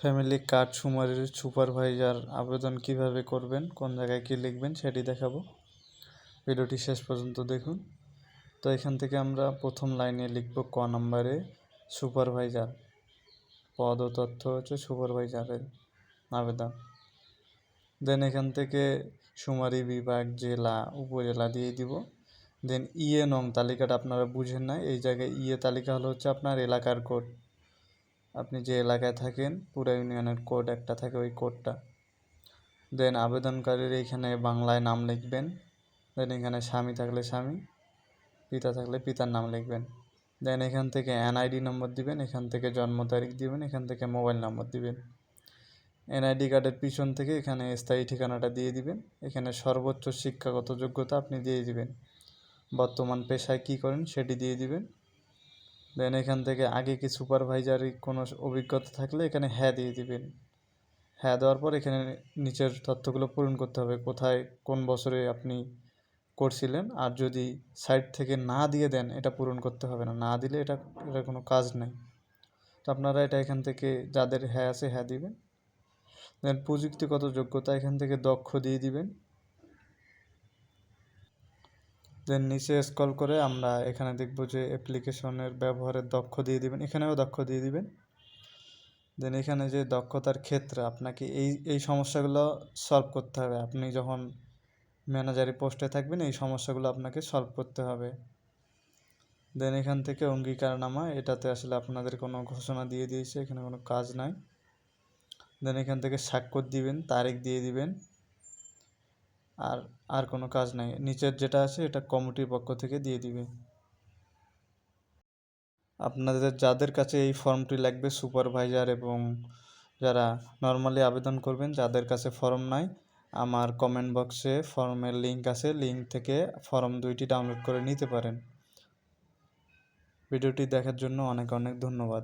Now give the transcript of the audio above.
Family card supervisor আবেদন কিভাবে করবেন, কোন জায়গায় কী লিখবেন সেটি দেখাবো। ভিডিওটি শেষ পর্যন্ত দেখুন। তো এখান থেকে আমরা প্রথম লাইনে লিখব ক নম্বরে সুপারভাইজার, পদ ও তথ্য হচ্ছে সুপারভাইজারের আবেদন। দেন এখান থেকে শুমারি বিভাগ, জেলা, উপজেলা দিয়ে দিব। দেন ইয়ে নং তালিকাটা আপনারা বুঝেন না, এই জায়গায় ইয়ে তালিকা হলো হচ্ছে আপনার এলাকার কোড। আপনি যে এলাকায় থাকেন পুরো ইউনিয়নের কোড একটা থাকে, ওই কোডটা। দেন আবেদনকারীর এইখানে বাংলায় নাম লিখবেন। দেন এখানে স্বামী থাকলে স্বামী, পিতা থাকলে পিতার নাম লিখবেন। দেন এখান থেকে এনআইডি নম্বর দিবেন, এখান থেকে জন্ম তারিখ দিবেন, এখান থেকে মোবাইল নম্বর দিবেন। এনআইডি কার্ডের পিছন থেকে এখানে স্থায়ী ঠিকানাটা দিয়ে দিবেন। এখানে সর্বোচ্চ শিক্ষাগত যোগ্যতা আপনি দিয়ে দিবেন। বর্তমান পেশায় কী করেন সেটি দিয়ে দিবেন। দেন এখান থেকে আগে কি সুপারভাইজারি কোনো অভিজ্ঞতা থাকলে এখানে হ্যাঁ দিয়ে দিবেন। হ্যাঁ দেওয়ার পর এখানে নিচের তথ্যগুলো পূরণ করতে হবে, কোথায় কোন বছরে আপনি করছিলেন। আর যদি সাইট থেকে না দিয়ে দেন এটা পূরণ করতে হবে না, না দিলে এটা কোনো কাজ নেই। তো আপনারা এটা এখান থেকে যাদের হ্যাঁ আছে হ্যাঁ দিবেন। দেন প্রযুক্তিগত যোগ্যতা এখান থেকে দক্ষ দিয়ে দিবেন। দেন নিচে স্ক্রল করে আমরা এখানে দেখব যে অ্যাপ্লিকেশনের ব্যবহারের দক্ষ দিয়ে দিবেন, এখানেও দক্ষ দিয়ে দিবেন। দেন এখানে যে দক্ষতার ক্ষেত্রে আপনাকে এই সমস্যাগুলো সলভ করতে হবে। আপনি যখন ম্যানেজারি পোস্টে থাকবেন এই সমস্যাগুলো আপনাকে সলভ করতে হবে। দেন এখান থেকে অঙ্গীকারনামা, এটাতে আসলে আপনাদের কোনো ঘোষণা দিয়ে দিয়েছে, এখানে কোনো কাজ নাই। দেন এখান থেকে স্বাক্ষর দিবেন, তারিখ দিয়ে দিবেন, আর কোনো কাজ নাই। নিচের যেটা আছে এটা কমিটির পক্ষ থেকে দিয়ে দিবে। আপনাদের যাদের কাছে এই ফর্মটি লাগবে সুপারভাইজার এবং যারা নর্মালি আবেদন করবেন, যাদের কাছে ফর্ম নাই, আমার কমেন্ট বক্সে ফর্মের লিঙ্ক আছে, লিঙ্ক থেকে ফর্ম 2টি ডাউনলোড করে নিতে পারেন। ভিডিওটি দেখার জন্য অনেক অনেক ধন্যবাদ।